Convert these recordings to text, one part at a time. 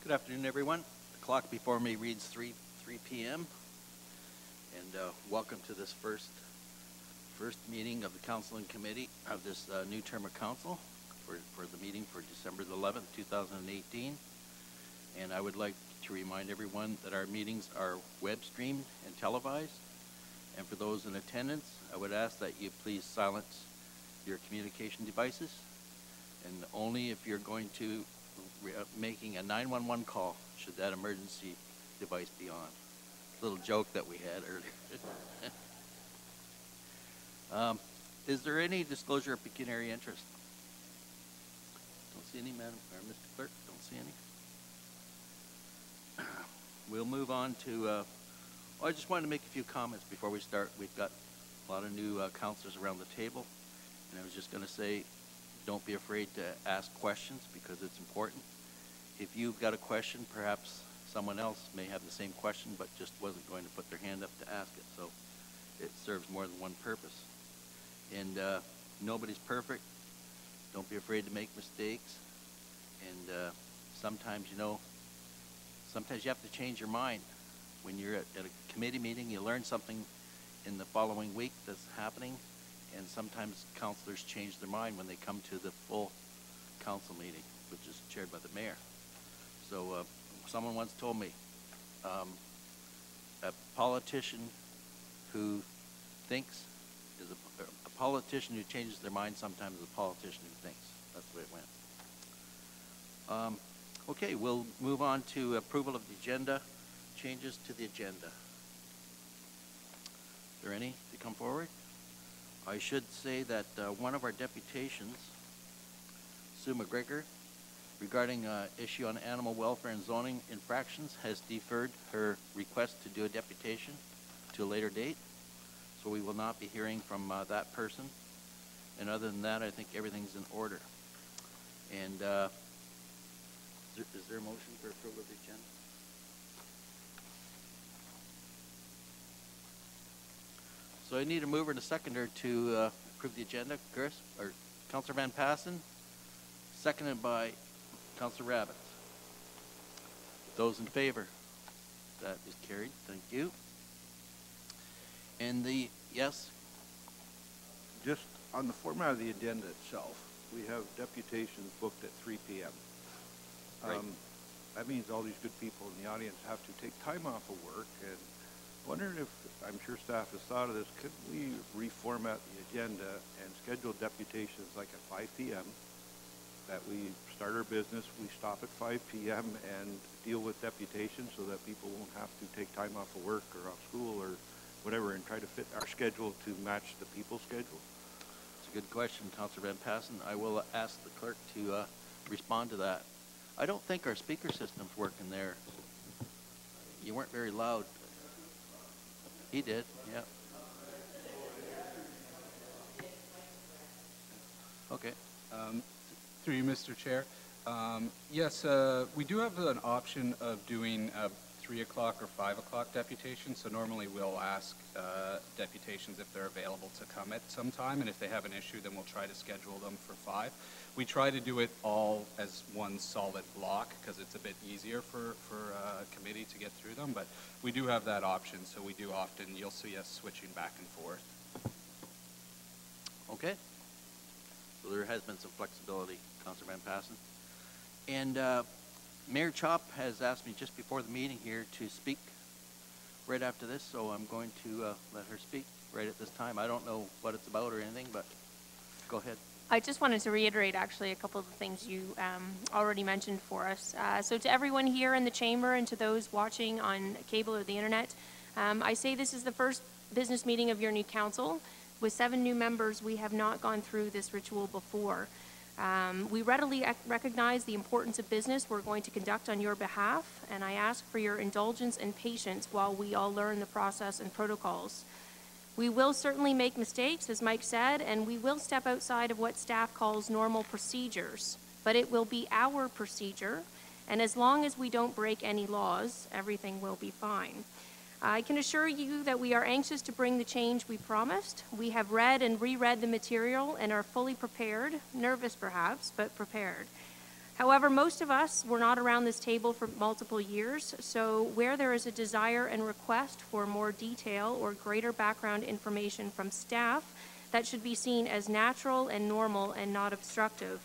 Good afternoon, everyone. The clock before me reads 3 p.m. And welcome to this first meeting of the Council and Committee of this new term of council for the meeting for December the 11th, 2018. And I would like to remind everyone that our meetings are web streamed and televised. And for those in attendance, I would ask that you please silence your communication devices, and only if you're going to making a 911 call should that emergency device be on. Little joke that we had earlier. Is there any disclosure of pecuniary interest? Don't see any, Madam or Mr. Clerk. Don't see any. We'll move on to. I just wanted to make a few comments before we start. We've got a lot of new councilors around the table, and I was just going to say, don't be afraid to ask questions because it's important. If you've got a question, perhaps someone else may have the same question but just wasn't going to put their hand up to ask it. So it serves more than one purpose. And nobody's perfect. Don't be afraid to make mistakes. And sometimes, sometimes you have to change your mind. When you're at a committee meeting, you learn something in the following week that's happening. And sometimes councilors change their mind when they come to the full council meeting, which is chaired by the mayor. So someone once told me, a politician who thinks is a politician who changes their mind sometimes is a politician who thinks. That's the way it went. Okay, we'll move on to approval of the agenda, changes to the agenda. Is there any to come forward? I should say that one of our deputations, Sue McGregor, regarding issue on animal welfare and zoning infractions, has deferred her request to do a deputation to a later date. So we will not be hearing from that person. And other than that, I think everything's in order. And is there a motion for approval of the agenda? So I need a mover and a seconder to approve the agenda. Chris, or Councillor Van Passen, seconded by Councillor Rabbit. Those in favor? That is carried. Thank you. And yes? Just on the format of the agenda itself, we have deputations booked at 3 p.m. Right. That means all these good people in the audience have to take time off of work, and wondering if, I'm sure staff has thought of this, could we reformat the agenda and schedule deputations like at 5 p.m., that we start our business, we stop at 5 p.m. and deal with deputations so that people won't have to take time off of work or off school or whatever, and try to fit our schedule to match the people's schedule? It's a good question, Councillor Van Passen. I will ask the clerk to respond to that. I don't think our speaker system's working there. You weren't very loud. He did, yeah. Okay. Through you, Mr. Chair. Yes, we do have an option of doing a 3 o'clock or 5 o'clock deputation. So normally we'll ask deputations if they're available to come at some time, and if they have an issue, then we'll try to schedule them for 5. We try to do it all as one solid block because it's a bit easier for a committee to get through them, but we do have that option, so we do often, you'll see us switching back and forth. Okay. So there has been some flexibility, Councillor Van Passen. And Mayor Chop has asked me just before the meeting here to speak right after this, so I'm going to let her speak right at this time. I don't know what it's about or anything, but go ahead. I just wanted to reiterate actually a couple of the things you already mentioned for us. So to everyone here in the chamber and to those watching on cable or the internet, I say this is the first business meeting of your new council. With 7 new members, we have not gone through this ritual before. We readily recognize the importance of business we're going to conduct on your behalf, and I ask for your indulgence and patience while we all learn the process and protocols. We will certainly make mistakes, as Mike said, and we will step outside of what staff calls normal procedures, but it will be our procedure, and as long as we don't break any laws, everything will be fine. I can assure you that we are anxious to bring the change we promised. We have read and reread the material and are fully prepared, nervous perhaps, but prepared. However, most of us were not around this table for multiple years, so where there is a desire and request for more detail or greater background information from staff, that should be seen as natural and normal and not obstructive.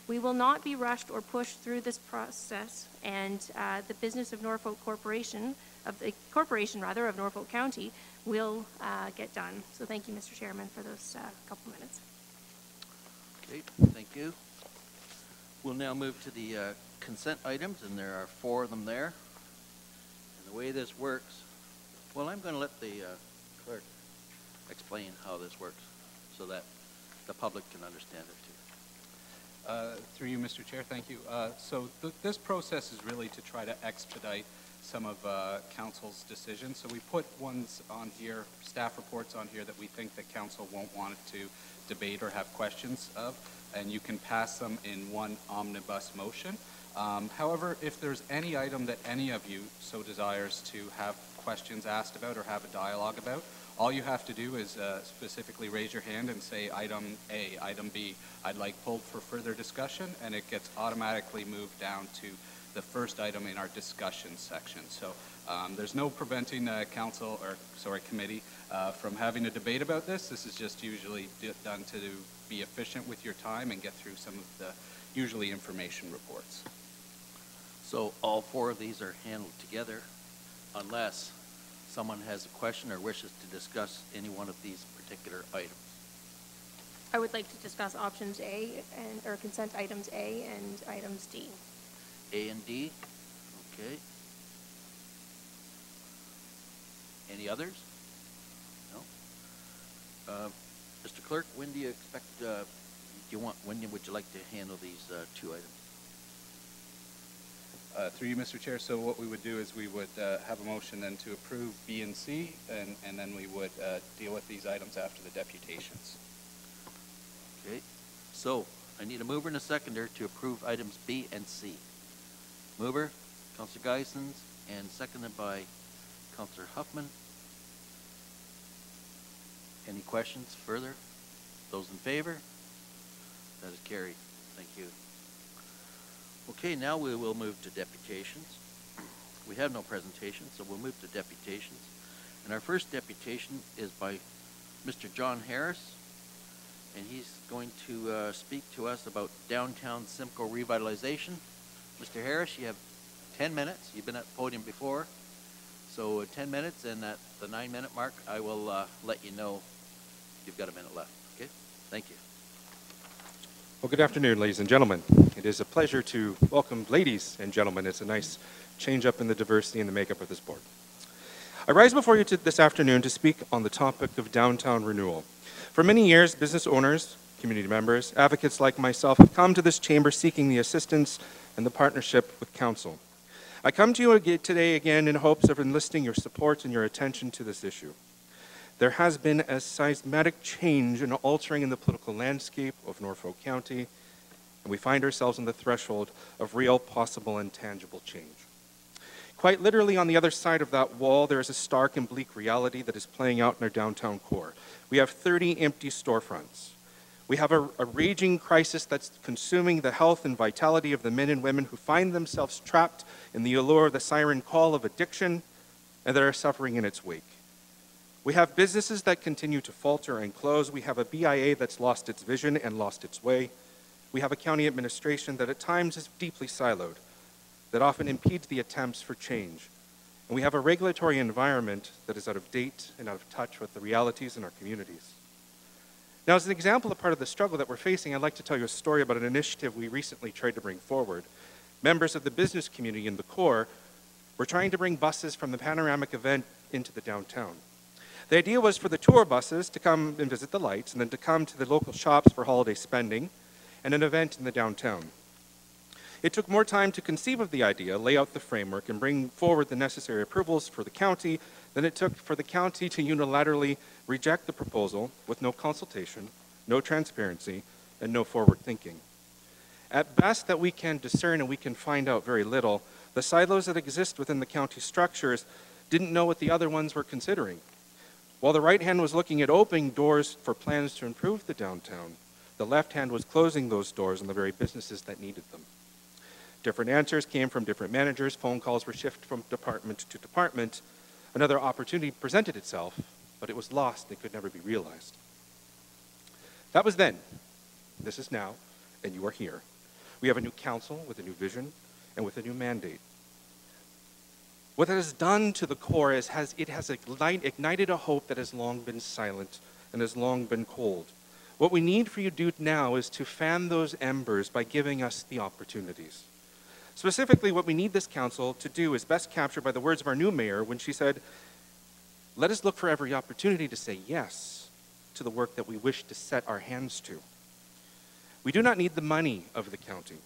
We will not be rushed or pushed through this process, and the business of Norfolk Corporation, of Norfolk County, will get done. So thank you, Mr. Chairman, for those couple minutes. Okay, thank you. We'll now move to the consent items, and there are 4 of them there. And the way this works, well, I'm going to let the clerk explain how this works so that the public can understand it too. Through you, Mr. Chair, thank you. So this process is really to try to expedite some of council's decisions. So we put ones on here, staff reports on here that we think that council won't want to debate or have questions of, and you can pass them in one omnibus motion. However, if there's any item that any of you so desires to have questions asked about or have a dialogue about, all you have to do is specifically raise your hand and say item A, item B, I'd like pulled for further discussion, and it gets automatically moved down to the first item in our discussion section. So there's no preventing committee from having a debate about this. This is just usually done to be efficient with your time and get through some of the usually information reports. So all 4 of these are handled together unless someone has a question or wishes to discuss any one of these particular items. I would like to discuss options A or consent items A and items D. A and D, okay. Any others? No? Mr. Clerk, when do you expect, when would you like to handle these 2 items? Through you, Mr. Chair, so what we would do is we would have a motion then to approve B and C, and then we would deal with these items after the deputations. Okay, so I need a mover and a seconder to approve items B and C. Mover, Councillor Geisens, and seconded by Councillor Huffman. Any questions further? Those in favor? That is carried. Thank you. Okay, now we will move to deputations. We have no presentation, so we'll move to deputations. And our first deputation is by Mr. John Harris, and he's going to speak to us about downtown Simcoe revitalization. Mr. Harris, you have 10 minutes. You've been at the podium before. So 10 minutes, and at the 9-minute mark, I will let you know you've got a minute left. Okay? Thank you. Well, good afternoon, ladies and gentlemen. It is a pleasure to welcome ladies and gentlemen. It's a nice change up in the diversity and the makeup of this board. I rise before you this afternoon to speak on the topic of downtown renewal. For many years, business owners, community members, advocates like myself have come to this chamber seeking the assistance and the partnership with council. I come to you today again in hopes of enlisting your support and your attention to this issue. There has been a seismic change and altering in the political landscape of Norfolk County, and we find ourselves on the threshold of real, possible, and tangible change. Quite literally, on the other side of that wall, there is a stark and bleak reality that is playing out in our downtown core. We have 30 empty storefronts. We have a raging crisis that's consuming the health and vitality of the men and women who find themselves trapped in the allure of the siren call of addiction and that are suffering in its wake. We have businesses that continue to falter and close. We have a BIA that's lost its vision and lost its way. We have a county administration that at times is deeply siloed, that often impedes the attempts for change. And we have a regulatory environment that is out of date and out of touch with the realities in our communities. Now, as an example of part of the struggle that we're facing, I'd like to tell you a story about an initiative we recently tried to bring forward. Members of the business community in the core were trying to bring buses from the panoramic event into the downtown. The idea was for the tour buses to come and visit the lights and then to come to the local shops for holiday spending and an event in the downtown. It took more time to conceive of the idea, lay out the framework, and bring forward the necessary approvals for the county than it took for the county to unilaterally reject the proposal with no consultation, no transparency, and no forward thinking. At best, that we can discern and we can find out very little. The silos that exist within the county structures didn't know what the other ones were considering. While the right hand was looking at opening doors for plans to improve the downtown, the left hand was closing those doors on the very businesses that needed them. Different answers came from different managers. Phone calls were shifted from department to department. Another opportunity presented itself, but it was lost and could never be realized. That was then. This is now, and you are here. We have a new council with a new vision and with a new mandate. What it has done to the core is it has ignited a hope that has long been silent and has long been cold. What we need for you to do now is to fan those embers by giving us the opportunities. Specifically, what we need this council to do is best captured by the words of our new mayor when she said, "Let us look for every opportunity to say yes to the work that we wish to set our hands to." We do not need the money of the county.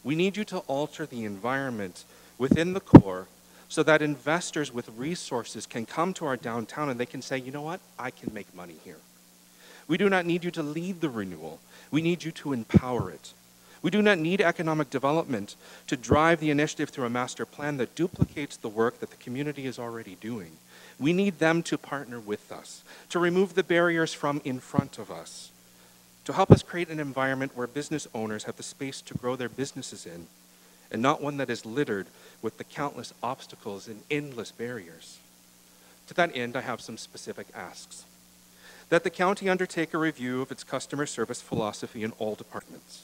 We need you to alter the environment within the core so that investors with resources can come to our downtown and they can say, you know what, I can make money here. We do not need you to lead the renewal. We need you to empower it. We do not need economic development to drive the initiative through a master plan that duplicates the work that the community is already doing. We need them to partner with us, to remove the barriers from in front of us, to help us create an environment where business owners have the space to grow their businesses in, and not one that is littered with the countless obstacles and endless barriers. To that end, I have some specific asks. That the county undertake a review of its customer service philosophy in all departments.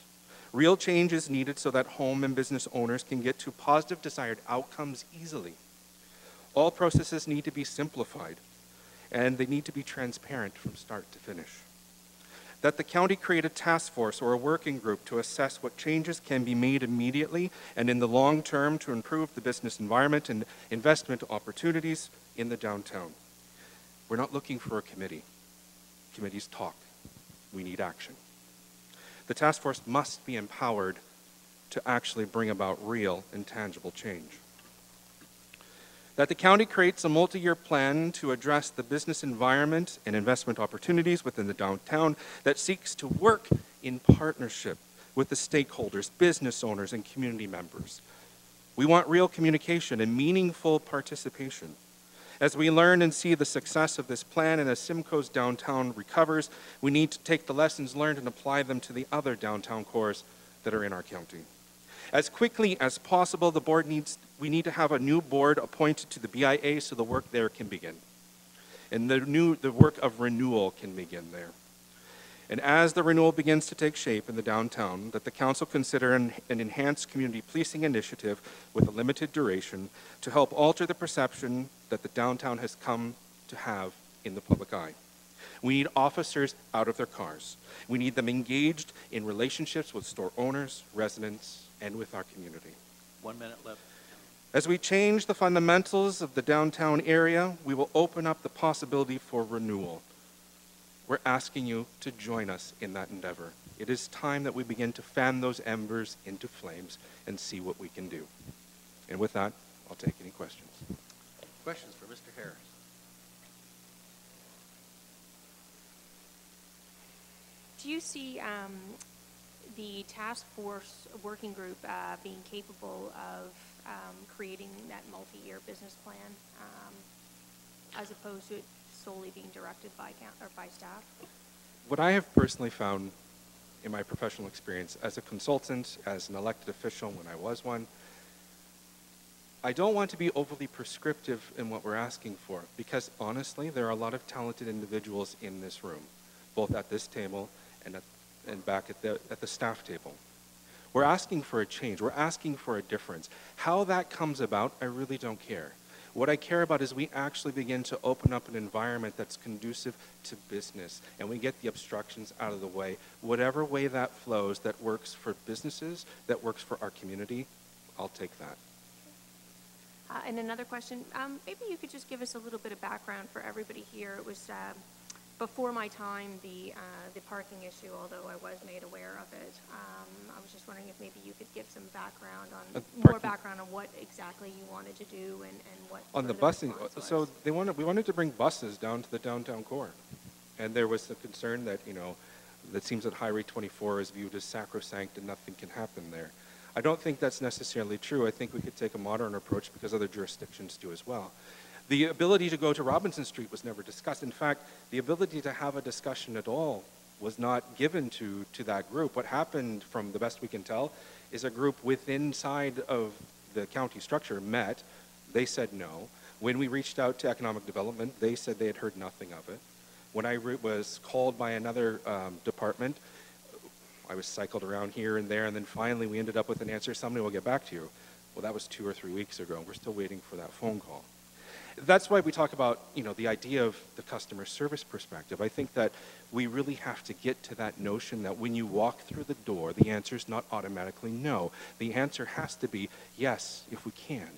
Real change is needed so that home and business owners can get to positive desired outcomes easily. All processes need to be simplified, and they need to be transparent from start to finish. That the county create a task force or a working group to assess what changes can be made immediately and in the long term to improve the business environment and investment opportunities in the downtown. We're not looking for a committee. Committees talk. We need action. The task force must be empowered to actually bring about real and tangible change. That the county creates a multi-year plan to address the business environment and investment opportunities within the downtown that seeks to work in partnership with the stakeholders, business owners, and community members. We want real communication and meaningful participation. As we learn and see the success of this plan and as Simcoe's downtown recovers, we need to take the lessons learned and apply them to the other downtown cores that are in our county. As quickly as possible, we need to have a new board appointed to the BIA so the work there can begin. And the work of renewal can begin there. And as the renewal begins to take shape in the downtown, that the council consider an enhanced community policing initiative with a limited duration to help alter the perception that the downtown has come to have in the public eye. We need officers out of their cars. We need them engaged in relationships with store owners, residents, and with our community. 1 minute left. As we change the fundamentals of the downtown area, we will open up the possibility for renewal. We're asking you to join us in that endeavor. It is time that we begin to fan those embers into flames and see what we can do. And with that, I'll take any questions. Questions for Mr. Harris? Do you see the task force working group being capable of creating that multi-year business plan as opposed to it solely being directed by staff? What I have personally found in my professional experience as a consultant, as an elected official when I was one, I don't want to be overly prescriptive in what we're asking for because honestly, there are a lot of talented individuals in this room, both at this table and back at the staff table. We're asking for a change. We're asking for a difference. How that comes about, I really don't care. What I care about is we actually begin to open up an environment that's conducive to business and we get the obstructions out of the way. Whatever way that flows that works for businesses, that works for our community, I'll take that. And another question, maybe you could just give us a little bit of background for everybody here. It was before my time, the parking issue, although I was made aware of it. I was just wondering if maybe you could give some background on, more background on what exactly you wanted to do and what on the busing. So we wanted to bring buses down to the downtown core. And there was the concern that, that seems that Highway 24 is viewed as sacrosanct and nothing can happen there. I don't think that's necessarily true. I think we could take a modern approach because other jurisdictions do as well. The ability to go to Robinson Street was never discussed. In fact, the ability to have a discussion at all was not given to that group. What happened, from the best we can tell, is a group inside of the county structure met. They said no. When we reached out to economic development, they said they had heard nothing of it. When I was called by another department, I was cycled around here and there, and then finally we ended up with an answer, somebody will get back to you. Well, that was 2 or 3 weeks ago, and we're still waiting for that phone call. That's why we talk about, the idea of the customer service perspective. I think that we really have to get to that notion that when you walk through the door, the answer is not automatically no. The answer has to be yes, if we can.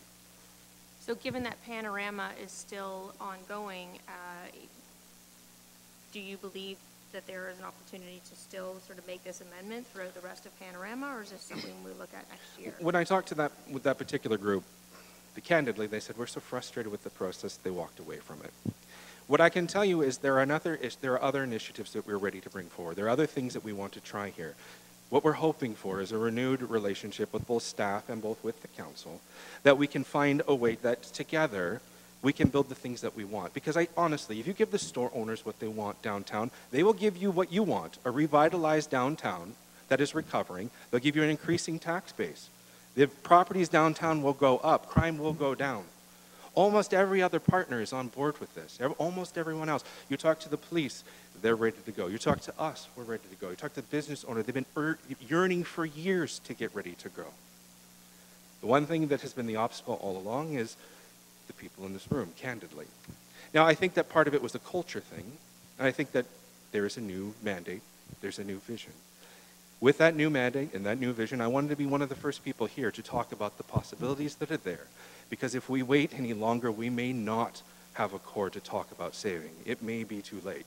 So given that Panorama is still ongoing, do you believe that there is an opportunity to still sort of make this amendment throughout the rest of Panorama, or is this something we look at next year? When I talked to with that particular group, candidly, they said, we're so frustrated with the process, they walked away from it. What I can tell you is there are other initiatives that we're ready to bring forward. There are other things that we want to try here. What we're hoping for is a renewed relationship with both staff and both with the council, that we can find a way that together we can build the things that we want. Because honestly, if you give the store owners what they want downtown, they will give you what you want, a revitalized downtown that is recovering. They'll give you an increasing tax base. The properties downtown will go up, crime will go down. Almost every other partner is on board with this, almost everyone else. You talk to the police, they're ready to go. You talk to us, we're ready to go. You talk to the business owner, they've been yearning for years to get ready to go. The one thing that has been the obstacle all along is the people in this room, candidly. Now, I think that part of it was a culture thing, and I think that there is a new mandate, there's a new vision. With that new mandate and that new vision, I wanted to be one of the first people here to talk about the possibilities that are there. Because if we wait any longer, we may not have a core to talk about saving. It may be too late.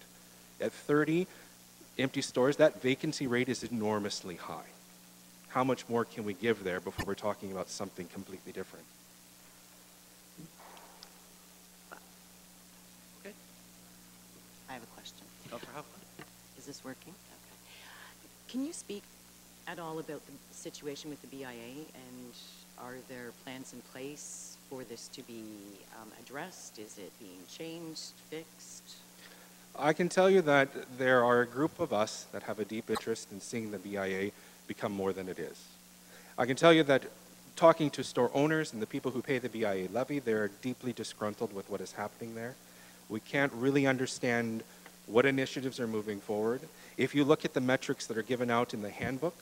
At 30 empty stores, that vacancy rate is enormously high. How much more can we give there before we're talking about something completely different? Okay. I have a question. Councilor Hoffman? Is this working? Okay. Can you speak at all about the situation with the BIA, and are there plans in place for this to be addressed? Is it being changed, fixed? I can tell you that there are a group of us that have a deep interest in seeing the BIA become more than it is. I can tell you that talking to store owners and the people who pay the BIA levy, they're deeply disgruntled with what is happening there. We can't really understand what initiatives are moving forward. If you look at the metrics that are given out in the handbook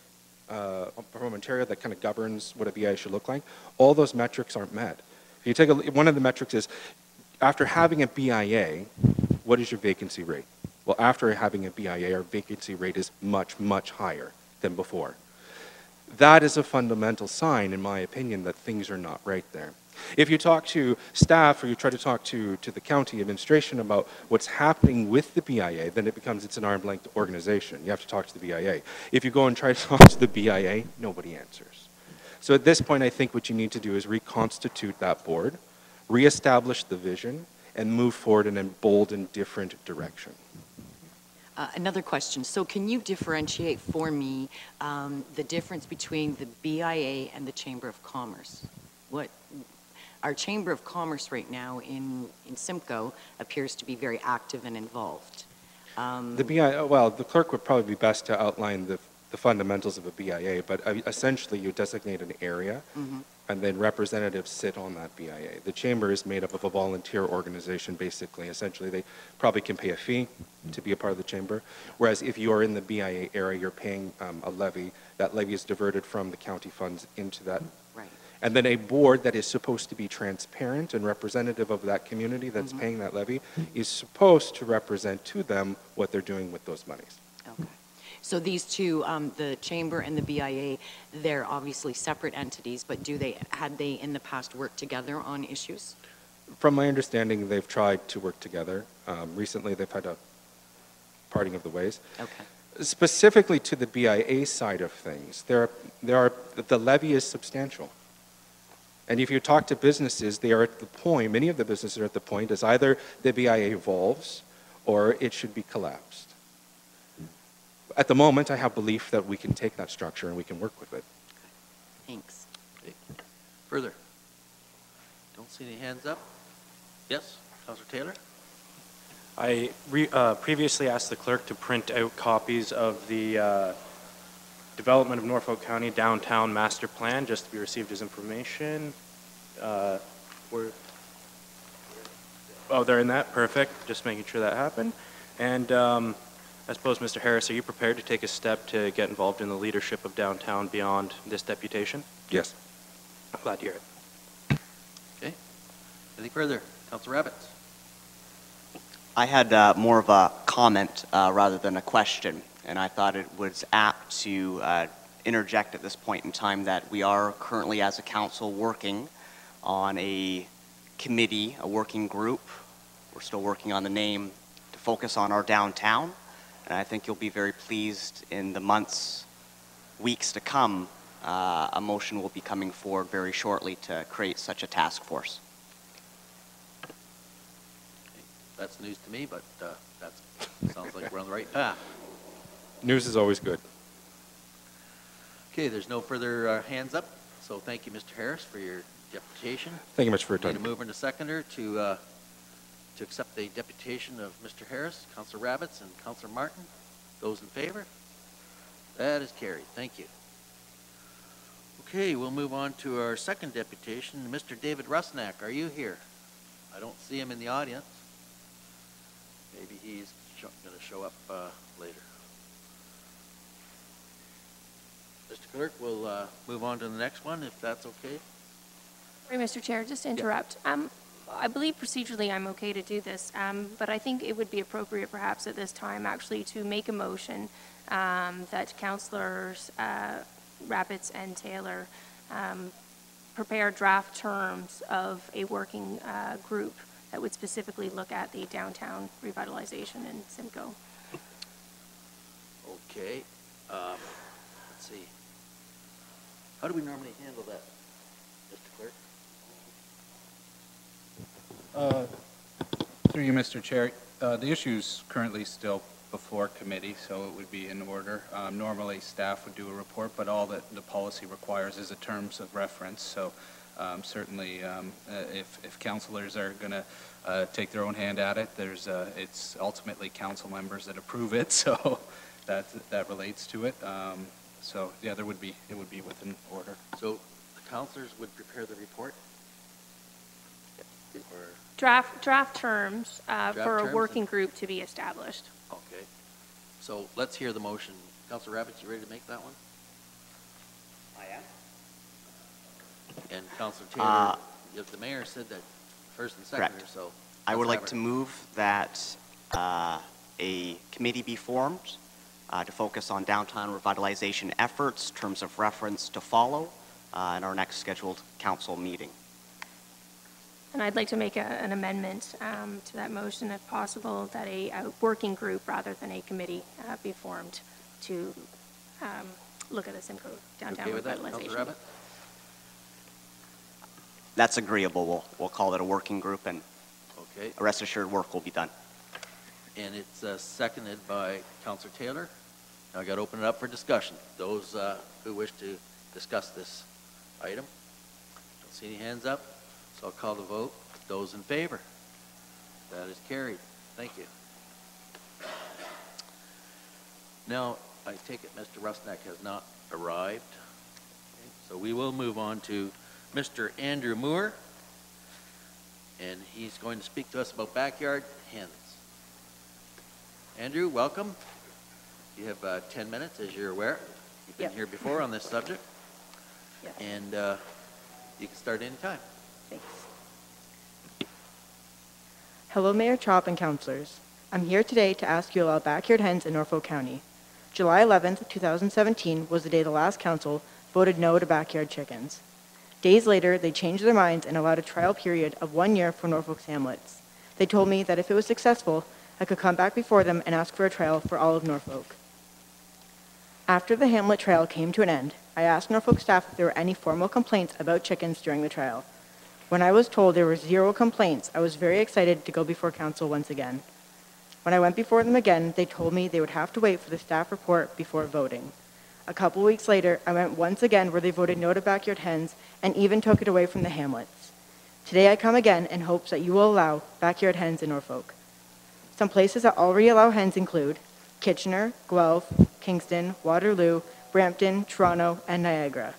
from Ontario that kind of governs what a BIA should look like, all those metrics aren't met. If you take one of the metrics is, after having a BIA, what is your vacancy rate? Well, after having a BIA, our vacancy rate is much, much higher than before. That is a fundamental sign, in my opinion, that things are not right there. If you talk to staff or you try to talk to the county administration about what's happening with the BIA, then it's an arm's-length organization. You have to talk to the BIA. If you go and try to talk to the BIA, nobody answers. So at this point, I think what you need to do is reconstitute that board, reestablish the vision, and move forward in a bold and different direction. Another question. So can you differentiate for me the difference between the BIA and the Chamber of Commerce? Our Chamber of Commerce right now in Simcoe appears to be very active and involved. The BIA, well, the clerk would probably be best to outline the fundamentals of a BIA, but essentially you designate an area, and then representatives sit on that BIA. The chamber is made up of a volunteer organization, basically. Essentially, they probably can pay a fee to be a part of the chamber, whereas if you are in the BIA area, you're paying a levy. That levy is diverted from the county funds into that. Right. And then a board that is supposed to be transparent and representative of that community that's paying that levy is supposed to represent to them what they're doing with those monies. Okay. So these two, the Chamber and the BIA, they're obviously separate entities, but had they in the past worked together on issues? From my understanding, they've tried to work together. Recently, they've had a parting of the ways. Okay. Specifically to the BIA side of things, the levy is substantial. And if you talk to businesses, they are at the point, many of the businesses are at the point, is either the BIA evolves or it should be collapsed. At the moment, I have belief that we can take that structure and we can work with it. Thanks. Okay. Further? Don't see any hands up. Yes, Councilor Taylor? I previously asked the clerk to print out copies of the Development of Norfolk County Downtown Master Plan, just to be received as information. They're in that, perfect, just making sure that happened. And I suppose, Mr. Harris, are you prepared to take a step to get involved in the leadership of downtown beyond this deputation? Yes. I'm glad to hear it. Okay. Anything further? Councilor Rabbits? I had more of a comment rather than a question, and I thought it was apt to interject at this point in time that we are currently, as a council, working on a committee, a working group. We're still working on the name to focus on our downtown, and I think you'll be very pleased in the months, weeks to come. A motion will be coming forward very shortly to create such a task force. That's news to me, but that sounds like we're on the right path. News is always good. Okay, there's no further hands up, so thank you, Mr. Harris, for your deputation. Thank you much for your Need a time. mover and a seconder to accept the deputation of Mr. Harris, Councilor Rabbits, and Councilor Martin. Those in favor? That is carried. Thank you. Okay, we'll move on to our second deputation. Mr. David Rusnak, are you here? I don't see him in the audience. Maybe he's going to show up later. Mr. Clerk, we'll move on to the next one, if that's okay. Sorry, Mr. Chair, just to interrupt. I believe procedurally I'm okay to do this, but I think it would be appropriate perhaps at this time actually to make a motion that Councillors Rabbits and Taylor prepare draft terms of a working group that would specifically look at the downtown revitalization in Simcoe. Okay. Let's see. How do we normally handle that, Mr. Clerk? Through you, Mr. Chair, the issue's currently still before committee, so it would be in order. Normally, staff would do a report, but all that the policy requires is a terms of reference. So certainly, if councilors are going to take their own hand at it, it's ultimately council members that approve it, so that relates to it. So yeah, it would be within order. So the councilors would prepare the report? Or, Draft terms for a terms working group to be established. okay. So let's hear the motion. Councilor Rabbits, you ready to make that one? I am. And Councilor Taylor, the mayor said that first and second, Correct. so. I would Councilor like Rabbits. to move that a committee be formed to focus on downtown revitalization efforts, terms of reference to follow in our next scheduled council meeting. And I'd like to make an amendment to that motion, if possible, that a working group rather than a committee be formed to look at the Simcoe downtown Okay with that, Councilor revitalization. Rabbit? That's agreeable. We'll call it a working group, and Okay. rest assured work will be done. And it's seconded by Councilor Taylor. Now I got to open it up for discussion. Those who wish to discuss this item. Don't see any hands up, so I'll call the vote. Those in favor? That is carried. Thank you. Now, I take it Mr. Rusnak has not arrived. Okay, so we will move on to Mr. Andrew Moore, and he's going to speak to us about backyard hens. Andrew, welcome. You have 10 minutes, as you're aware. You've been Yep. here before on this subject, Yes. and you can start anytime. Thanks. Hello, Mayor Chop and councilors. I'm here today to ask you about backyard hens in Norfolk County. July 11th, 2017 was the day the last council voted no to backyard chickens. Days later, they changed their minds and allowed a trial period of 1 year for Norfolk's hamlets. They told me that if it was successful, I could come back before them and ask for a trial for all of Norfolk. After the hamlet trial came to an end, I asked Norfolk staff if there were any formal complaints about chickens during the trial. When I was told there were 0 complaints, I was very excited to go before council once again. When I went before them again, they told me they would have to wait for the staff report before voting. A couple weeks later, I went once again where they voted no to backyard hens and even took it away from the hamlets. Today I come again in hopes that you will allow backyard hens in Norfolk. Some places that already allow hens include Kitchener, Guelph, Kingston, Waterloo, Brampton, Toronto, and Niagara.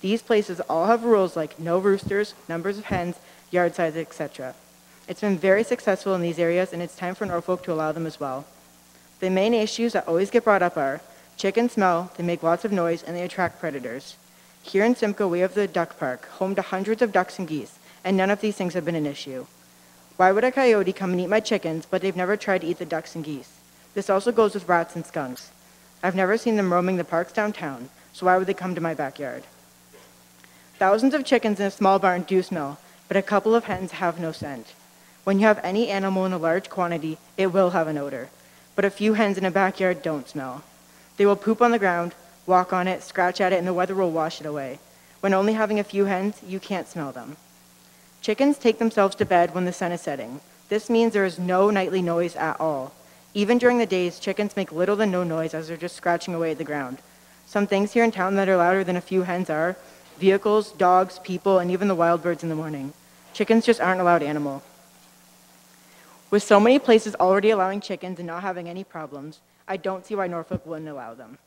These places all have rules like no roosters, numbers of hens, yard size, etc. It's been very successful in these areas, and it's time for Norfolk to allow them as well. The main issues that always get brought up are chicken smell, they make lots of noise, and they attract predators. Here in Simcoe, we have the duck park, home to hundreds of ducks and geese, and none of these things have been an issue. Why would a coyote come and eat my chickens, but they've never tried to eat the ducks and geese? This also goes with rats and skunks. I've never seen them roaming the parks downtown, so why would they come to my backyard? Thousands of chickens in a small barn do smell, but a couple of hens have no scent. When you have any animal in a large quantity, it will have an odor, but a few hens in a backyard don't smell. They will poop on the ground, walk on it, scratch at it, and the weather will wash it away. When only having a few hens, you can't smell them. Chickens take themselves to bed when the sun is setting. This means there is no nightly noise at all. Even during the days, chickens make little to no noise as they're just scratching away at the ground. Some things here in town that are louder than a few hens are vehicles, dogs, people, and even the wild birds in the morning. Chickens just aren't a loud animal. With so many places already allowing chickens and not having any problems, I don't see why Norfolk wouldn't allow them.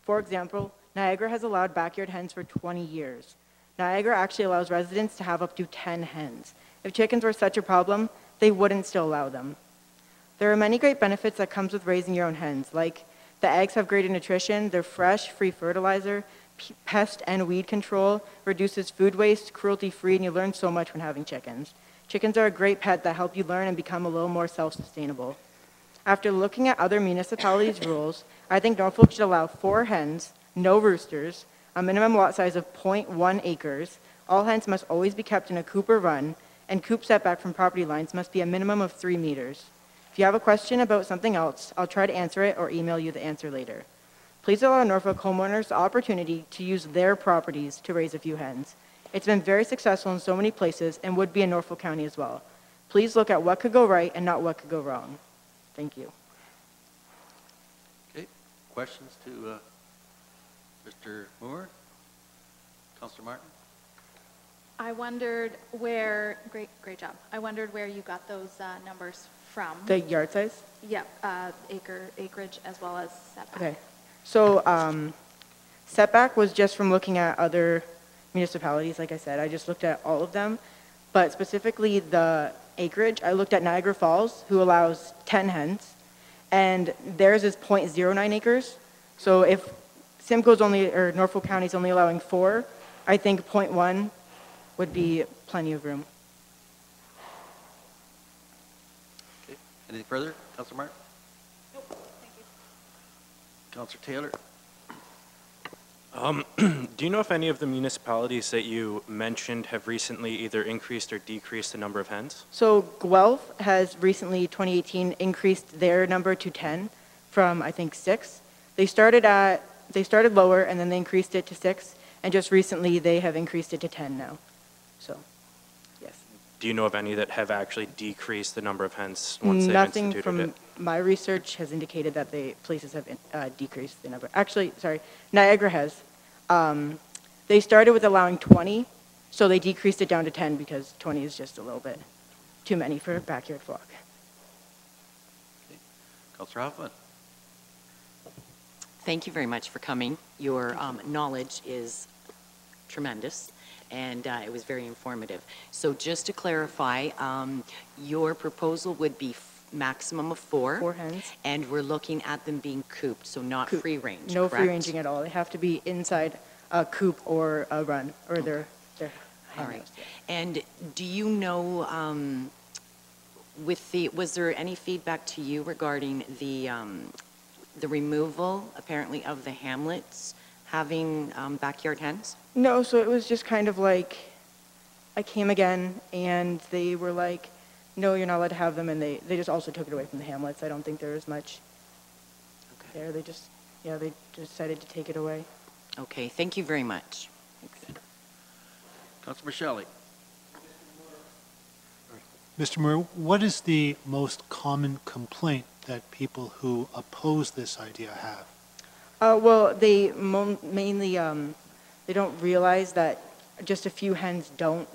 For example, Niagara has allowed backyard hens for 20 years. Niagara actually allows residents to have up to 10 hens. If chickens were such a problem, they wouldn't still allow them. There are many great benefits that comes with raising your own hens, like the eggs have greater nutrition, they're fresh, free fertilizer, pest and weed control, reduces food waste, cruelty-free, and you learn so much when having chickens. Chickens are a great pet that help you learn and become a little more self-sustainable. After looking at other municipalities' rules, I think Norfolk should allow 4 hens, no roosters, a minimum lot size of 0.1 acres. All hens must always be kept in a coop or run, and coop setback from property lines must be a minimum of 3 meters. If you have a question about something else, I'll try to answer it or email you the answer later. Please allow Norfolk homeowners the opportunity to use their properties to raise a few hens. It's been very successful in so many places and would be in Norfolk County as well. Please look at what could go right and not what could go wrong. Thank you. Okay, questions to Mr. Moore? Councillor Martin? I wondered where, great job. I wondered where you got those numbers from. The yard size? Yep, acreage as well as setback. Okay. So setback was just from looking at other municipalities, like I said. I just looked at all of them. But specifically the acreage, I looked at Niagara Falls, who allows 10 hens, and theirs is 0.09 acres. So if Simcoe's only, or Norfolk County's only allowing 4, I think 0.1 would be plenty of room. Okay, anything further? Councillor Martin? Nope, thank you. Councillor Taylor? Do you know if any of the municipalities that you mentioned have recently either increased or decreased the number of hens? So Guelph has recently, 2018, increased their number to 10 from, I think, 6. They started lower and then they increased it to 6, and just recently they have increased it to 10 now. So, yes. Do you know of any that have actually decreased the number of hens once they've Nothing instituted from it? my research has indicated that the places have decreased the number. Actually, sorry, Niagara has. They started with allowing 20, so they decreased it down to 10 because 20 is just a little bit too many for a backyard flock. Okay. Councillor Hoffman? Thank you very much for coming. Your knowledge is tremendous, and it was very informative. So just to clarify, your proposal would be maximum of 4. 4 hens. And we're looking at them being cooped, so not Coop. free range, No correct? free ranging at all. They have to be inside a coop or a run, or their All right. hen house. And do you know, was there any feedback to you regarding the removal, apparently, of the hamlets having backyard hens? No, so it was just kind of like, I came again, and they were like, no, you're not allowed to have them, and they just also took it away from the hamlets. I don't think there was much there. They just decided to take it away. Okay, thank you very much. Councillor Shelley? Mr. Moore, what is the most common complaint that people who oppose this idea have? Well, they mainly, they don't realize that just a few hens don't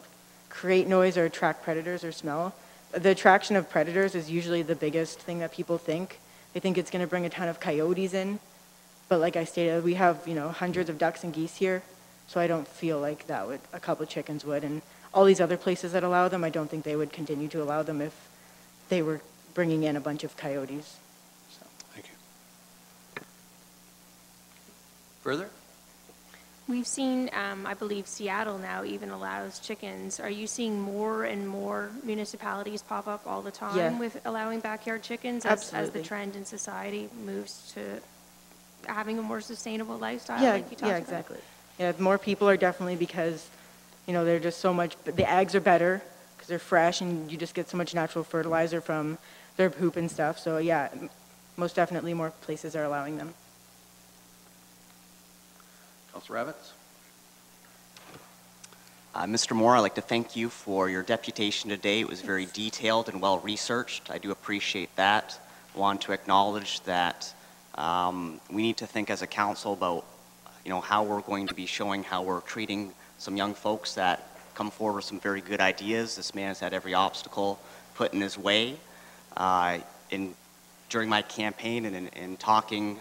create noise or attract predators or smell. The attraction of predators is usually the biggest thing that people think. They think it's going to bring a ton of coyotes in, But like I stated, we have, hundreds of ducks and geese here, so I don't feel like a couple of chickens would. And all these other places that allow them, I don't think they would continue to allow them if they were bringing in a bunch of coyotes. So. Thank you. Further? We've seen, I believe Seattle now even allows chickens. Are you seeing more and more municipalities pop up all the time Yeah. with allowing backyard chickens as the Absolutely. trend in society moves to having a more sustainable lifestyle Yeah, like you talked yeah, about? exactly. Yeah, more people are definitely because, they're just so much, the eggs are better because they're fresh and you just get so much natural fertilizer from their poop and stuff. So yeah, most definitely more places are allowing them. Councilor Rabbits? Mr. Moore, I'd like to thank you for your deputation today. It was very detailed and well-researched. I do appreciate that. I want to acknowledge that we need to think as a council about, how we're going to be showing how we're treating some young folks that come forward with some very good ideas. This man has had every obstacle put in his way. During my campaign and in talking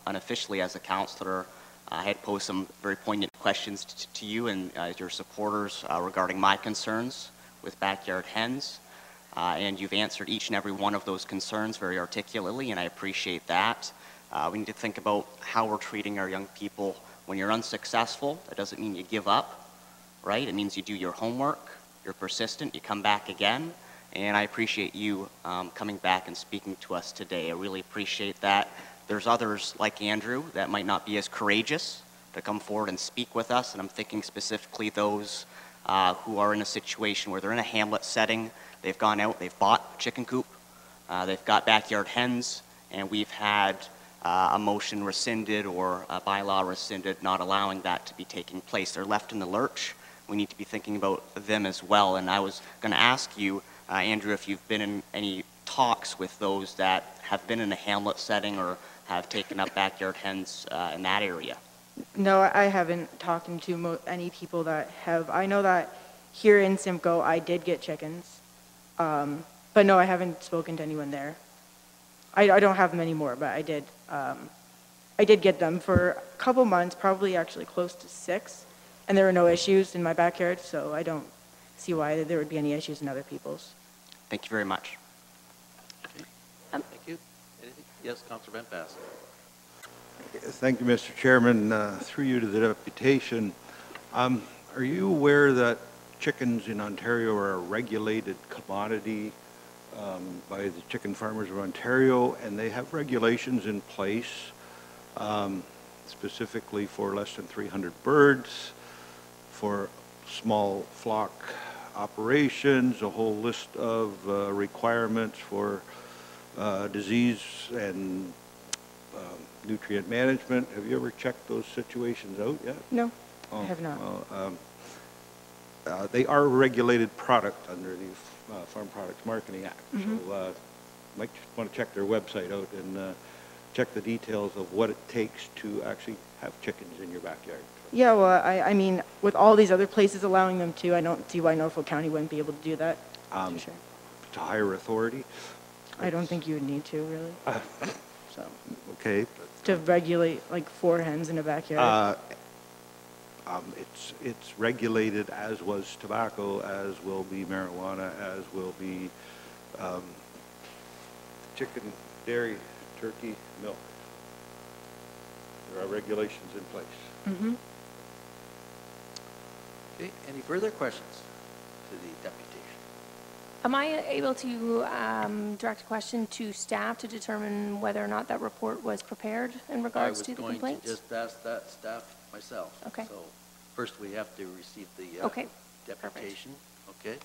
unofficially as a councillor, I had posed some very poignant questions to you and your supporters regarding my concerns with backyard hens. And you've answered each and every one of those concerns very articulately, and I appreciate that. We need to think about how we're treating our young people. When you're unsuccessful, that doesn't mean you give up, right? It means you do your homework, you're persistent, you come back again. And I appreciate you coming back and speaking to us today. I really appreciate that. There's others like Andrew that might not be as courageous to come forward and speak with us, and I'm thinking specifically those who are in a situation where they're in a hamlet setting, they've gone out, they've bought a chicken coop, they've got backyard hens, and we've had a motion rescinded or a bylaw rescinded not allowing that to be taking place. They're left in the lurch. We need to be thinking about them as well, and I was going to ask you, Andrew, if you've been in any talks with those that have been in a hamlet setting or have taken up backyard hens in that area. No, I haven't talked to any people that have. I know that here in Simcoe, I did get chickens. But no, I haven't spoken to anyone there. I don't have them anymore, but I did. I did get them for a couple months, probably actually close to 6, and there were no issues in my backyard, so I don't see why there would be any issues in other people's. Thank you very much. Okay. Thank you. Anything? Yes, Councilor Van Pass. Thank you, Mr. Chairman. Through you to the deputation, are you aware that chickens in Ontario are a regulated commodity by the chicken farmers of Ontario, and they have regulations in place specifically for less than 300 birds, for small flock operations, a whole list of requirements for disease and nutrient management. Have you ever checked those situations out yet? No, I have not. They are a regulated product under the Farm Products Marketing Act. Mm-hmm. So you might want to check their website out and check the details of what it takes to actually have chickens in your backyard. Yeah, well, I mean, with all these other places allowing them to, I don't see why Norfolk County wouldn't be able to do that. For sure. To higher authority. I don't think you would need to, really. So. Okay. To regulate like 4 hens in a backyard. It's regulated, as was tobacco, as will be marijuana, as will be chicken, dairy, turkey, milk. There are regulations in place. Mm-hmm. Okay, any further questions to the deputation? Am I able to direct a question to staff to determine whether or not that report was prepared in regards to the I was complaints? going to just ask that staff myself. Okay. So first we have to receive the Okay. deputation. Okay.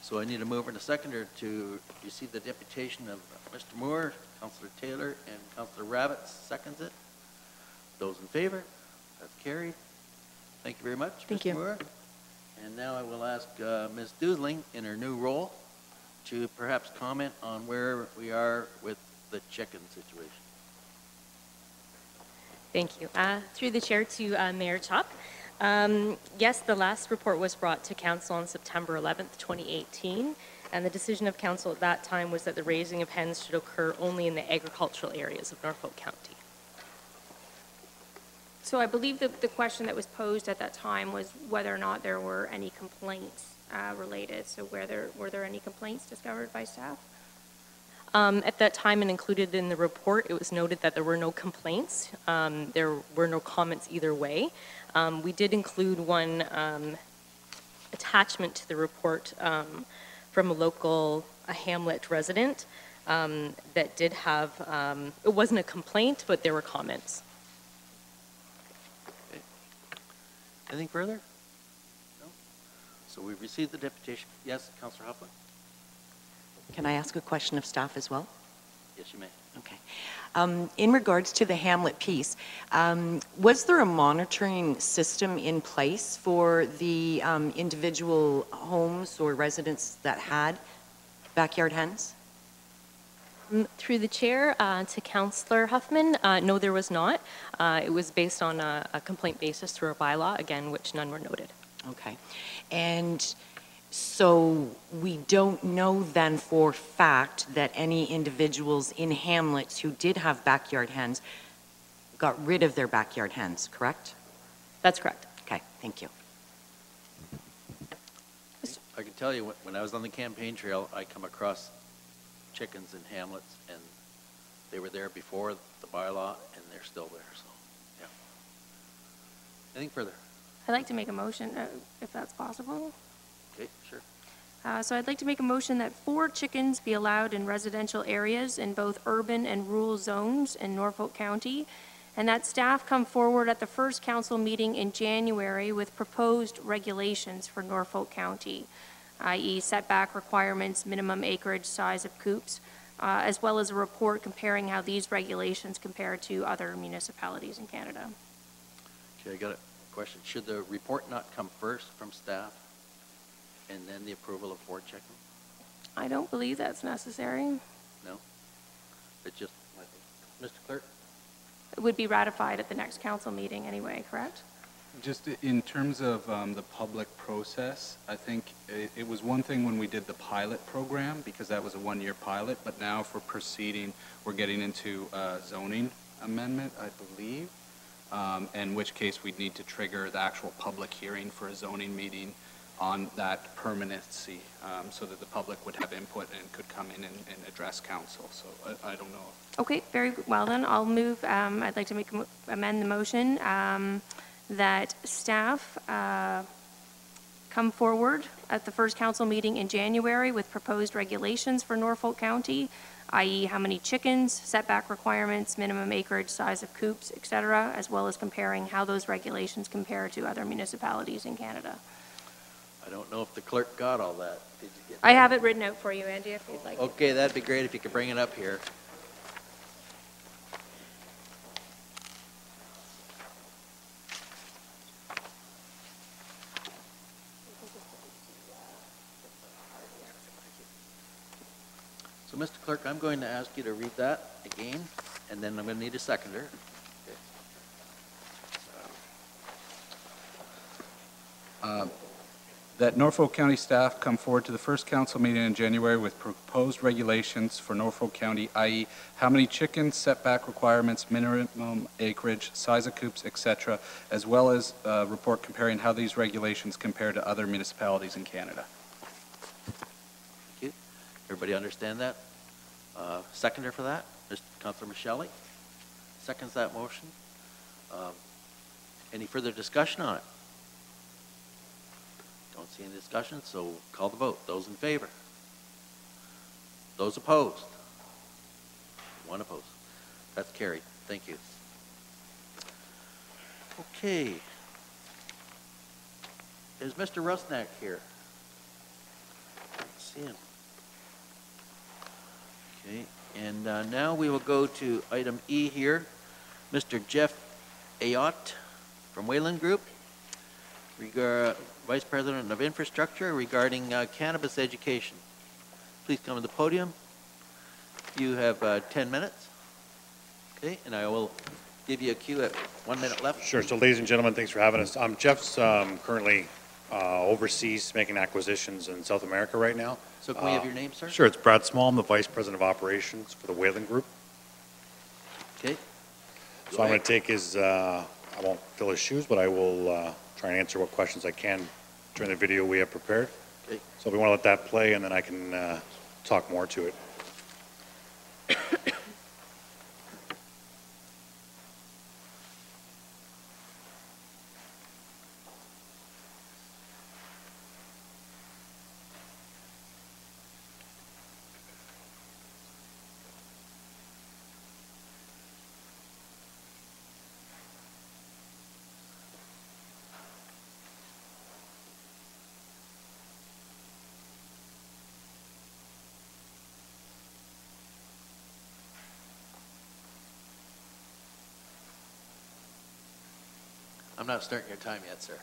So I need a mover and a seconder to receive the deputation of Mr. Moore, Councillor Taylor, and Councillor Rabbits seconds it. Those in favor? That's carried. Thank you very much, Thank Mr. you. Moore. And now I will ask Ms. Dusling, in her new role, to perhaps comment on where we are with the chicken situation. Thank you. Through the chair to Mayor Chop. Yes, the last report was brought to council on September 11th, 2018, and the decision of council at that time was that the raising of hens should occur only in the agricultural areas of Norfolk County. So I believe the question that was posed at that time was whether or not there were any complaints related. So were there any complaints discovered by staff? At that time and included in the report, it was noted that there were no complaints. There were no comments either way. We did include one attachment to the report from a Hamlet resident that did have, it wasn't a complaint, but there were comments. Okay. Anything further? No? So we've received the deputation. Yes, Councillor Huffman? Can I ask a question of staff as well? Yes, you may. Okay. In regards to the Hamlet piece, was there a monitoring system in place for the individual homes or residents that had backyard hens? Through the chair to Councillor Huffman, no, there was not. It was based on a complaint basis through a bylaw, again, which none were noted. Okay. And so we don't know then for fact that any individuals in Hamlets who did have backyard hens got rid of their backyard hens, correct? That's correct. Okay, thank you. I can tell you, when I was on the campaign trail, I come across chickens in Hamlets, and they were there before the bylaw, and they're still there, so, yeah. Anything further? I'd like to make a motion, if that's possible. Okay, sure. So I'd like to make a motion that 4 chickens be allowed in residential areas in both urban and rural zones in Norfolk County, and that staff come forward at the first council meeting in January with proposed regulations for Norfolk County, i.e. setback requirements, minimum acreage, size of coops, as well as a report comparing how these regulations compare to other municipalities in Canada. Okay, I got a question. Should the report not come first from staff and then the approval of 4 chickens? I don't believe that's necessary. No? It just, Mr. Clerk? It would be ratified at the next council meeting anyway, correct? Just in terms of the public process, I think it was one thing when we did the pilot program, because that was a 1-year pilot, but now for proceeding, we're getting into zoning amendment, I believe, in which case we'd need to trigger the actual public hearing for a zoning meeting on that permanency, so that the public would have input and could come in and address council. So I don't know. Okay, very well then. I'll move, I'd like to amend the motion that staff come forward at the first council meeting in January with proposed regulations for Norfolk County, i.e. how many chickens, setback requirements, minimum acreage, size of coops, etc., as well as comparing how those regulations compare to other municipalities in Canada. I don't know if the clerk got all that. Did you get I have it written out for you, Andy, if you'd like. Okay, that'd be great if you could bring it up here. So, Mr. Clerk, I'm going to ask you to read that again, and then I'm going to need a seconder. That Norfolk County staff come forward to the first council meeting in January with proposed regulations for Norfolk County, i.e. how many chickens, setback requirements, minimum acreage, size of coops, etc., as well as a report comparing how these regulations compare to other municipalities in Canada. Thank you. Everybody understand that? Seconder for that, Mr. Councillor Michelli. Seconds that motion. Any further discussion on it? Don't see any discussion, so call the vote. Those in favor? Those opposed? 1 opposed. That's carried. Thank you. Okay. Is Mr. Rusnak here? Let's see him. Okay, and now we will go to item E here. Mr. Jeff Ayotte from Wayland Group, Vice President of Infrastructure, regarding cannabis education. Please come to the podium. You have 10 minutes. Okay, and I will give you a cue at 1 minute left. Sure. So, ladies and gentlemen, thanks for having us. Jeff's currently overseas making acquisitions in South America right now. So can we have your name, sir? Sure. It's Brad Small. I'm the Vice President of Operations for the Wayland Group. Okay. So I'm going to take his I won't fill his shoes, but I will try and answer what questions I can during the video we have prepared. Okay. So if we want to let that play, and then I can talk more to it. I'm not starting your time yet, sir.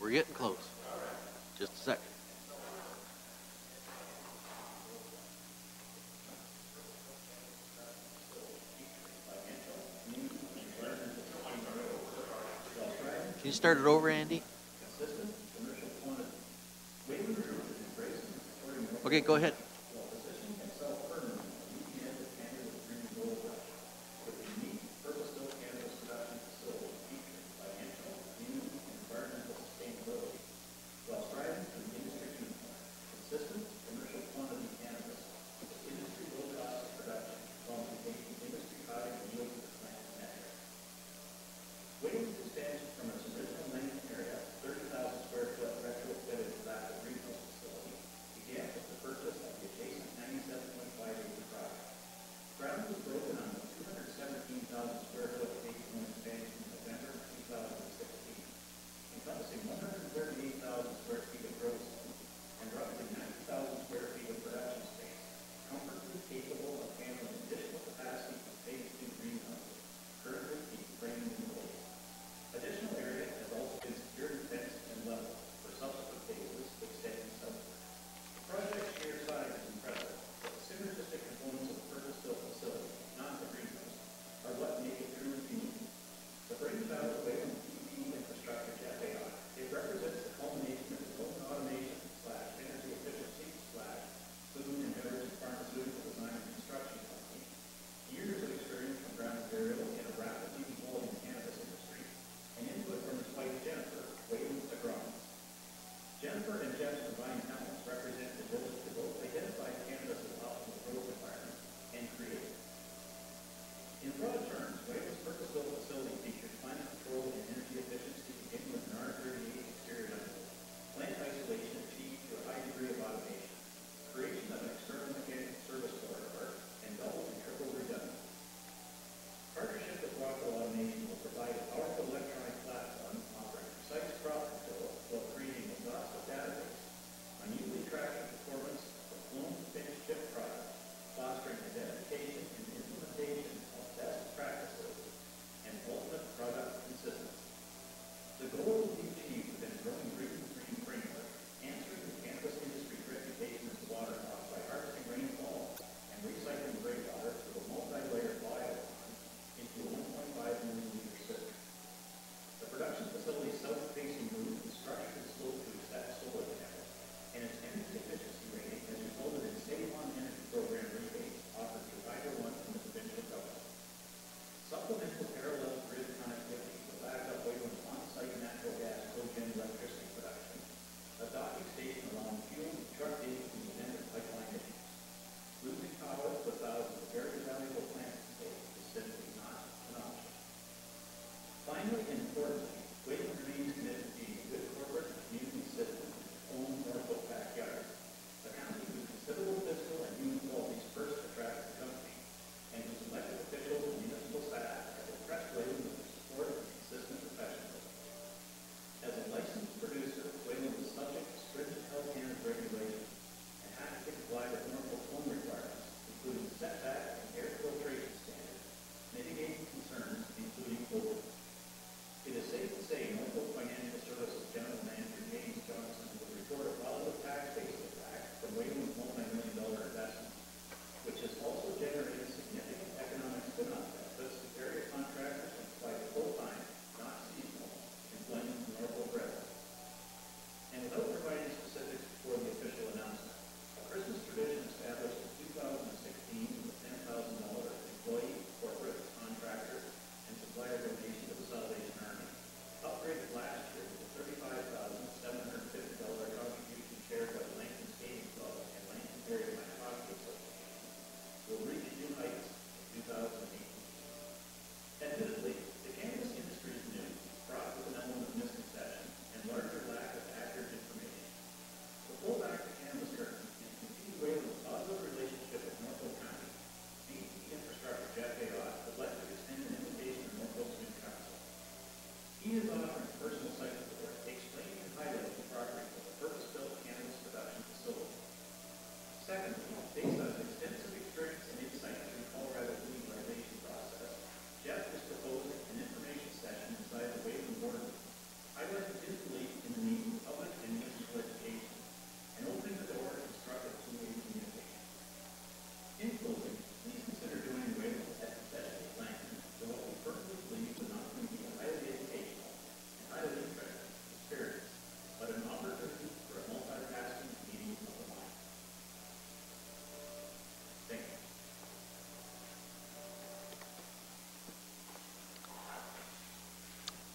We're getting close. Just a second. Can you start it over, Andy? Okay, go ahead.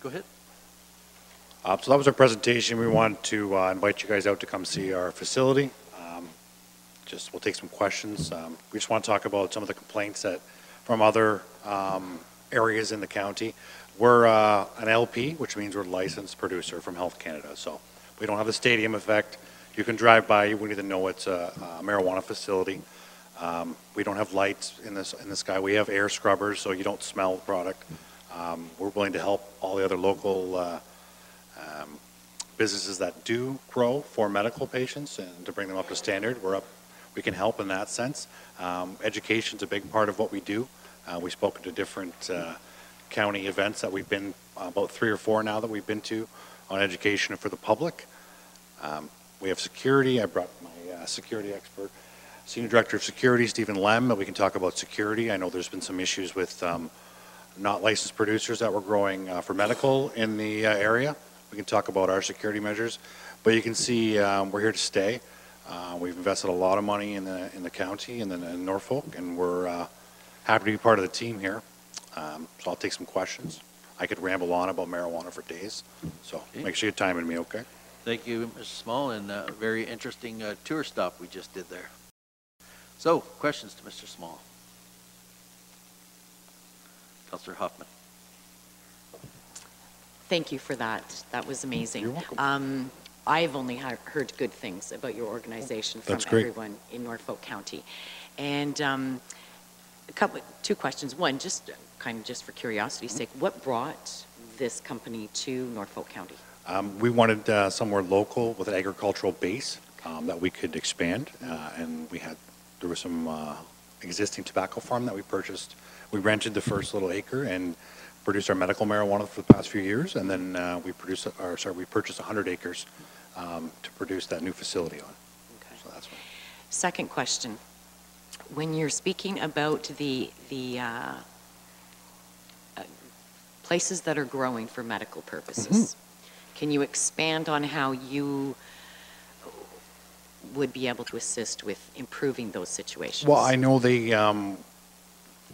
Go ahead. So that was our presentation. We wanted to invite you guys out to come see our facility. We'll take some questions. We just want to talk about some of the complaints that from other areas in the county. We're an LP, which means we're a licensed producer from Health Canada. So we don't have the stadium effect. You can drive by, you wouldn't even know it's a marijuana facility. We don't have lights in the sky. We have air scrubbers, so you don't smell the product. We're willing to help all the other local businesses that do grow for medical patients and to bring them up to standard. We can help in that sense. Education's a big part of what we do. We've spoken to different county events that we've been, about 3 or 4 now that we've been to on education for the public. We have security. I brought my security expert, Senior Director of Security, Stephen Lem, but we can talk about security. I know there's been some issues with not licensed producers that were growing for medical in the area. We can talk about our security measures, but you can see we're here to stay. We've invested a lot of money in the county and then in Norfolk, and we're happy to be part of the team here. So I'll take some questions. I could ramble on about marijuana for days, so make sure you time in me, okay? Thank you, Mr. Small, and a very interesting tour stop we just did there. So, questions to Mr. Small. Councillor Hoffman. Thank you for that. That was amazing. You're welcome. I've only heard good things about your organization from everyone in Norfolk County. And two questions. One, just for curiosity's sake, what brought this company to Norfolk County? We wanted somewhere local with an agricultural base that we could expand, and there was some existing tobacco farm that we purchased. We rented the first little acre and produced our medical marijuana for the past few years, and then we purchased 100 acres to produce that new facility on. Okay. So that's what. Second question: when you're speaking about the places that are growing for medical purposes, can you expand on how you would be able to assist with improving those situations? Well, I know they,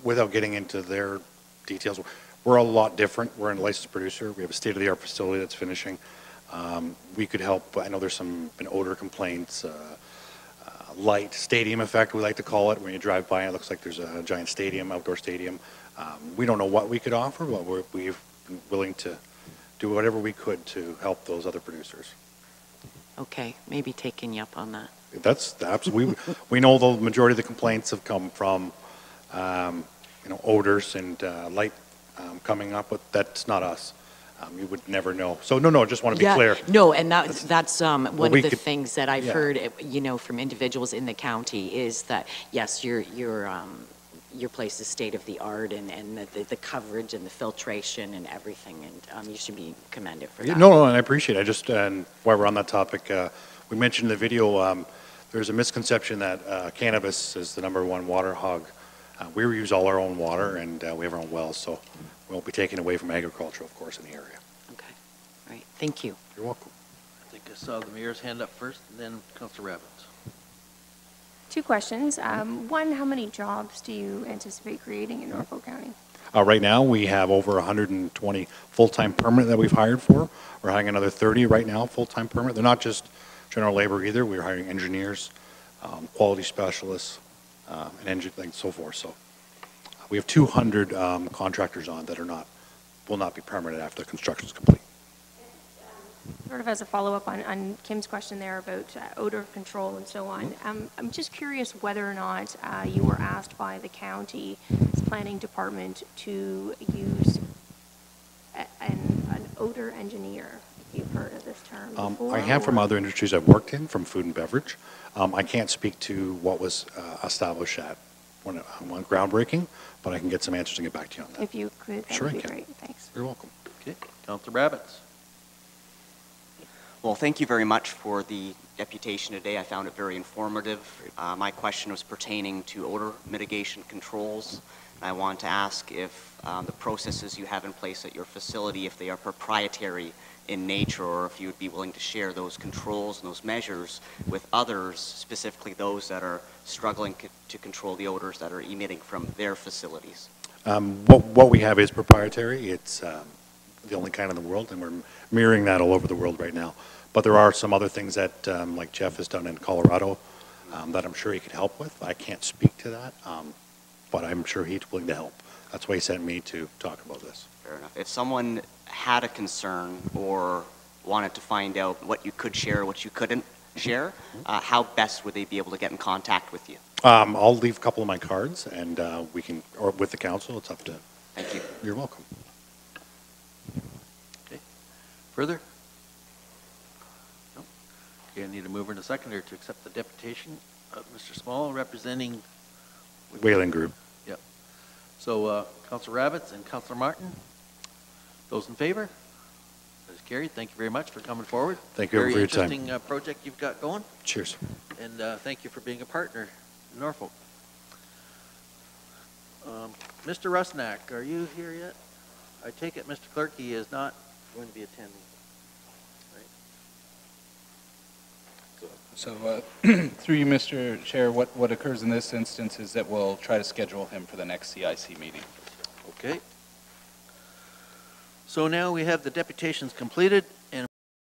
without getting into their details, we're a lot different. We're a licensed producer. We have a state-of-the-art facility that's finishing. We could help. I know there's been odor complaints, light stadium effect, we like to call it. When you drive by, it looks like there's a giant stadium, outdoor stadium. We don't know what we could offer, but we've been willing to do whatever we could to help those other producers. Okay, maybe taking you up on that. That's absolutely. We know the majority of the complaints have come from, odors and light coming up, but that's not us. You would never know. So no, just want to be clear. No, and that's one of the things that I've heard, from individuals in the county is that yes, your place is state of the art, and the coverage and the filtration and everything, and you should be commended for that. No, and I appreciate it. And while we're on that topic, we mentioned in the video, there's a misconception that cannabis is the #1 water hog. We reuse all our own water, and we have our own wells, so we won't be taking away from agriculture, of course, in the area. Okay, all right, thank you. You're welcome. I think I saw the mayor's hand up first, and then Councillor Rabbit. Two questions. One, how many jobs do you anticipate creating in Norfolk County? Right now, we have over 120 full-time permanent that we've hired for. We're hiring another 30 right now, full-time permanent. They're not just general labor either. We're hiring engineers, quality specialists, and so forth. So we have 200 contractors on that will not be permanent after the construction is complete. Sort of as a follow-up on Kim's question there about odor control and so on, I'm just curious whether or not you were asked by the county's planning department to use an odor engineer, if you've heard of this term before. I have from other industries I've worked in, from food and beverage. I can't speak to what was established when groundbreaking, but I can get some answers and get back to you on that. If you could, that would be great. Thanks. You're welcome. Okay, Councillor Rabbits. Well, thank you very much for the deputation today. I found it very informative. My question was pertaining to odor mitigation controls. I want to ask if the processes you have in place at your facility, if they are proprietary in nature, or if you would be willing to share those controls and those measures with others, specifically those that are struggling to control the odors that are emitting from their facilities. What we have is proprietary. It's the only kind in the world, and we're mirroring that all over the world right now. But there are some other things that, like Jeff has done in Colorado, that I'm sure he could help with. I can't speak to that, but I'm sure he's willing to help. That's why he sent me to talk about this. Fair enough. If someone had a concern or wanted to find out what you could share, what you couldn't share, how best would they be able to get in contact with you? I'll leave a couple of my cards, and we can, or with the council, it's up to. Thank you. You're welcome. Okay. Further? No? Okay, I need a mover and a seconder to accept the deputation of Mr. Small representing Whaling Group. Yep. So, Councilor Rabbits and Councilor Martin, those in favor? That is carried. Thank you very much for coming forward. Thank you for your time. Very interesting project you've got going. Cheers. And thank you for being a partner in Norfolk. Mr. Rusnak, are you here yet? I take it, Mr. Clerk, he is not going to be attending. So, through you, Mr. Chair, what occurs in this instance is that we'll try to schedule him for the next CIC meeting. Okay. So now we have the deputations completed.